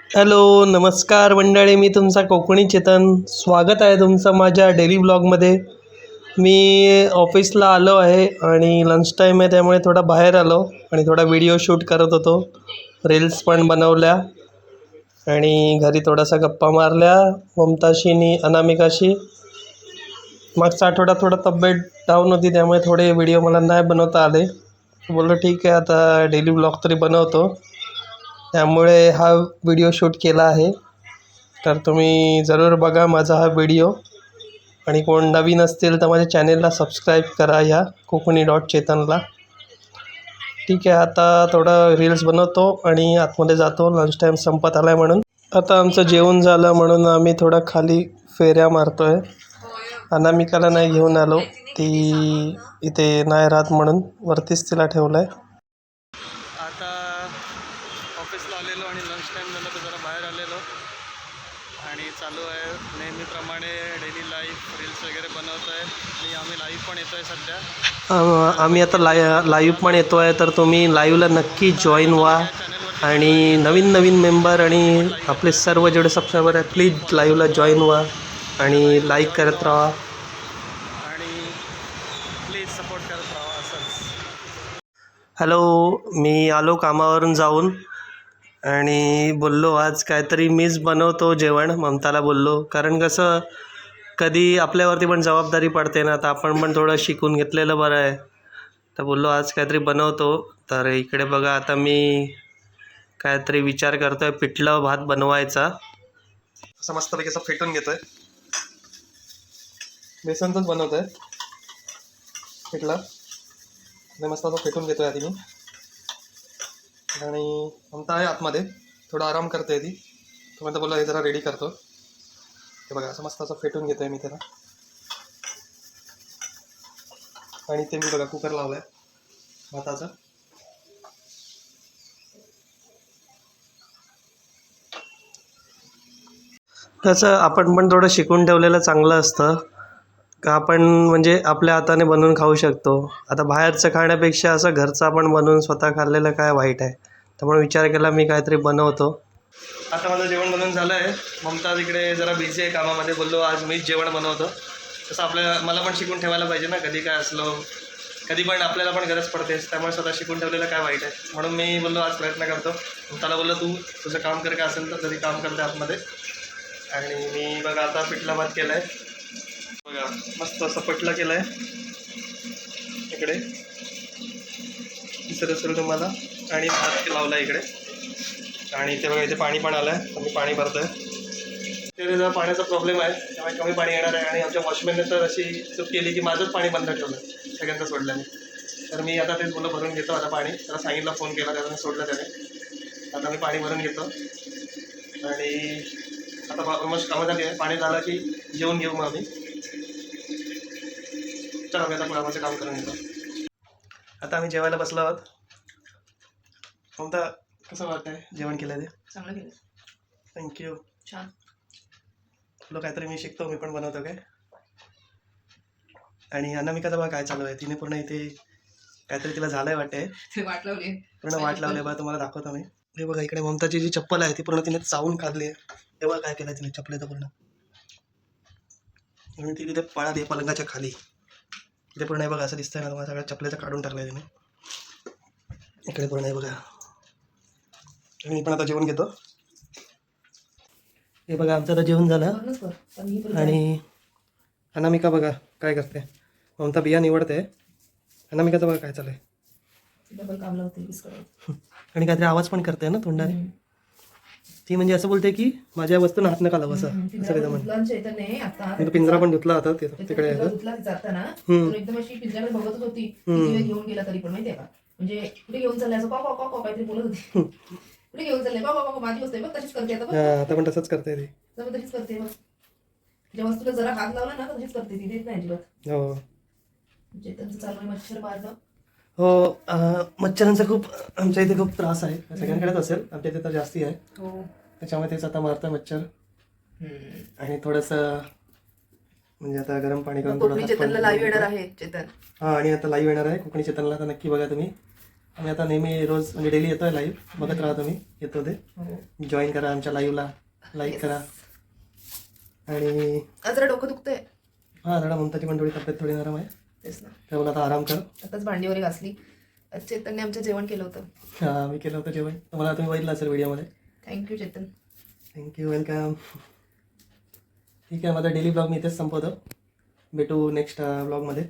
Hello, नमस्कार मंडळी. मी तुमचा कोकणी चेतन. स्वागत आहे तुमचं माझ्या डेली ब्लॉगमध्ये. मी ऑफिसला आलो आहे आणि लंच टाईम आहे, त्यामुळे थोडा बाहेर आलो आणि थोडा व्हिडिओ शूट करत होतो. रील्स पण बनवल्या आणि घरी थोडासा गप्पा मारल्या ममताशी आणि अनामिकाशी. मागचा आठवडा थोडा तब्येत डाऊन होती, त्यामुळे थोडे व्हिडिओ मला नाही बनवता आले. बोललो ठीक आहे, आता डेली ब्लॉग तरी बनवतो, त्यामुळे हा व्हिडिओ शूट केला आहे. तर तुम्ही जरूर बघा माझा हा व्हिडिओ आणि कोण नवीन असतील तर माझ्या चॅनेलला सबस्क्राईब करा या कोकणी.चेतनला. ठीक आहे, आता थोडं रील्स बनवतो आणि आतमध्ये जातो. लंच टाईम संपत आला आहे म्हणून. आता आमचं जेवण झालं म्हणून आम्ही थोडा खाली फेऱ्या मारतो आहे. अनामिकाला नाही घेऊन आलो, ती इथे नाही राहत म्हणून वरतीच तिला ठेवलं आहे. आता ऑफिसला आलेलो आणि लंच टाईम झालं तर जरा बाहेर आलेलो आणि चालू आहे नेहमीप्रमाणे डेली लाईफ रील्स वगैरे बनवतो आहे आणि आम्ही लाईव्ह पण येतो आहे सध्या. आम्ही आता लाईव्ह पण येतो आहे, तर तुम्ही लाईव्हला नक्की जॉईन व्हा आणि नवीन नवीन मेंबर आणि आपले सर्व जेवढे सबस्क्रायबर आहेत प्लीज लाईव्हला जॉईन व्हा आणि लाईक करत राहा आणि प्लीज सपोर्ट करत राहा असंच. हॅलो, मी आलो कामावरून जाऊन आणि बोललो आज काहीतरी मीच बनवतो जेवण. ममताला बोललो, कारण कसं कधी आपल्यावरती पण जबाबदारी पडते ना, तर आपण पण थोडं शिकून घेतलेलं बरं आहे. तर बोललो आज काहीतरी बनवतो. तर इकडे बघा, आता मी काहीतरी विचार करतो आहे पिठलं भात बनवायचा. असं मस्तपैकी असं फेटून घेतो आहे, बेसनचंच बनवतो आहे पिठलं. आणि मस्त असं फेटून घेतो आहे आधी मी. आणि ममता आहे आतमध्ये, थोडा आराम करते ती. तुम्ही तर बोलला हे जरा रेडी करतो. हे बघा, असं मस्त असं फेटून घेतो आहे मी त्याला. आणि ते मी बघा कुकर लावला आहे भाताचा. कसं आपण पण थोडं शिकून ठेवलेलं चांगलं असतं का, आपण म्हणजे आपल्या हाताने बनवून खाऊ शकतो. आता बाहेरचं खाण्यापेक्षा असं घरचं आपण बनवून स्वतः खाल्लेलं काय वाईट आहे. त्यामुळे विचार केला मी काहीतरी बनवतो. आता माझं जेवण बनवून झालं आहे. ममता तिकडे जरा बिझी आहे कामामध्ये. बोललो आज मीच जेवण बनवतो. तसं मला पण शिकून ठेवायला पाहिजे ना, कधी काय असलो कधी पण आपल्याला पण गरज पडतेच. त्यामुळे स्वतः शिकून ठेवलेलं काय वाईट आहे. म्हणून मी बोललो आज प्रयत्न करतो. ममताला बोललो तू तुझं काम कर, काय असेल तर कधी काम करते आतमध्ये. आणि मी बघा आता पिठला भात केला आहे. बघा मस्त असं पिठलं केलं आहे इकडे, दिसत असेल तुम्हाला. आणि भात लावला आहे इकडे. आणि इथे बघा, इथे पाणी पण आलं आहे, मी पाणी भरतो आहे. तिथे जरा पाण्याचा प्रॉब्लेम आहे, त्यामुळे कमी पाणी येणार आहे. आणि आमच्या वॉचमॅनने तर अशी चूक केली की माझंच पाणी बंद ठेवलं सगळ्यांचं सोडल्याने. तर मी आता तेच बोललं भरून घेतो आता पाणी. त्याला सांगितलं, फोन केला, त्याला सोडलं त्याने. आता मी पाणी भरून घेतो आणि आता ऑलमोस्ट कामं झाली आहे. पाणी झालं की जेवून घेऊ मग आम्ही. चला मी आता कामाचं काम करून घेतो. आता आम्ही जेवायला बसलो आहोत. कोणता कसं वाटतंय जेवण केलं ते? चांगलं केलं. थँक्यू. छान. तुला काहीतरी मी शिकतो, मी पण बनवतो काय. आणि अनामिकाचं बघा काय चालू आहे. तिने पूर्ण इथे काहीतरी तिला झालंय वाटते, ते वाट लावली. पूर्ण वाट लावले. बघा तुम्हाला दाखवतो मी. हे बघा इकडे ममताची जी चप्पल आहे ती पूर्ण तिने चावून खाल्ली आहे. हे बघा काय केलं तिने चपलेचं पूर्ण. म्हणून ती तिथे पळा दे पलंगाच्या खाली. इथे पूर्ण आहे बघा, असं दिसतंय ना तुम्हाला, सगळ्या चपलेचं काढून टाकलंय तिने. इकडे पूर्ण आहे बघा. मी पण आता जेवण घेतो. हे बघा आमचं आता जेवण झालं आणि अनामिका बघा काय करते. ममता बिया निवडते. अनामिकाचं बघा काय चालू आहे. आणि काहीतरी आवाज पण करते ना तोंडाने. ती म्हणजे असं बोलते की माझ्या वस्तून हात नका लावू असं म्हणजे. पिंजरा पण धुतला होता तिकडे जाताना एकदम अशी पिंजऱ्याकडे बघतच होती. घेऊन गेला तरी पण माहितीये का, म्हणजे कुठे घेऊन चाललाय असं काहीतरी बोलत होती. कुठे घेऊन चाललंय माझी वस्तू बघ तशीच करते. आता पण तसंच करते ती. तशीच करते बघ. ज्या वस्तूला जरा हात लावला ना तशीच करते ती, देत नाही अजिबात. हो चेतनचं चालू आहे मच्छर मारणं. हो, मच्छरांचा खूप आमच्या इथे खूप त्रास आहे. सगळ्यांकडेच असेल, आमच्या इथे तर जास्ती आहे. त्याच्यामुळे तेच आता मारतं मच्छर. आणि थोडंसं म्हणजे आता गरम पाणी करून चेतनला लाईव्ह येणार आहे चेतन. हा, आणि आता लाईव्ह येणार आहे कोकणी चेतनला. तर नक्की बघा तुम्ही. आम्ही आता नेहमी रोज म्हणजे डेली येतोय लाईव्ह, बघत राहा तुम्ही, येतो ते हो जॉईन करा आमच्या लाईव्हला, लाईक करा. आणि आज जरा डोकं दुखतंय. हां जरा ममताची पण थोडी तब्येत थोडी नरम आहे, तेच ना, त्यामुळे आता आराम कर. आताच भांडी वगैरे घासली. आज चेतनने आमचं जेवण केलं होतं. हां मी केलं होतं जेवण, तुम्हाला तुम्ही बघितलं असेल व्हिडिओमध्ये. थँक्यू चेतन. Thank you, welcome. ठीक आहे, माझा डेली ब्लॉग मी इथेच संपवतो. भेटू नेक्स्ट ब्लॉगमध्ये.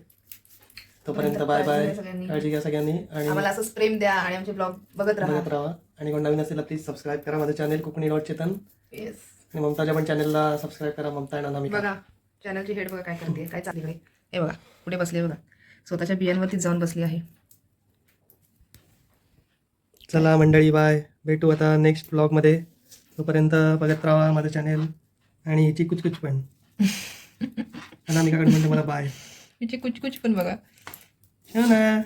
तोपर्यंत बाय बाय, सगळ्यांनी काळजी घ्या सगळ्यांनी. आणि आम्हाला असंच प्रेम द्या आणि आमचे ब्लॉग बघत राहा. बघत राहा. आणि कोण नवीन असेल प्लीज सबस्क्राईब करा माझं channel Konkani dot Chetan. Yes. आणि ममताच्या पण चॅनलला सबस्क्राईब करा, ममता आणि अनामिका. बघा चॅनलची हेड बघा काय करते, काय चालली इकडे. हे बघा कुठे बसली बघा, स्वतःच्या बियांवरतीच जाऊन बसली आहे. चला मंडळी, बाय. भेटू आता नेक्स्ट ब्लॉगमध्ये. तोपर्यंत बघत राहा माझं चॅनल. आणि हिची कुचकुच पण अनामिकाकडे म्हणते मला बाय. तिची कुचकुच पण बघा. हो ना.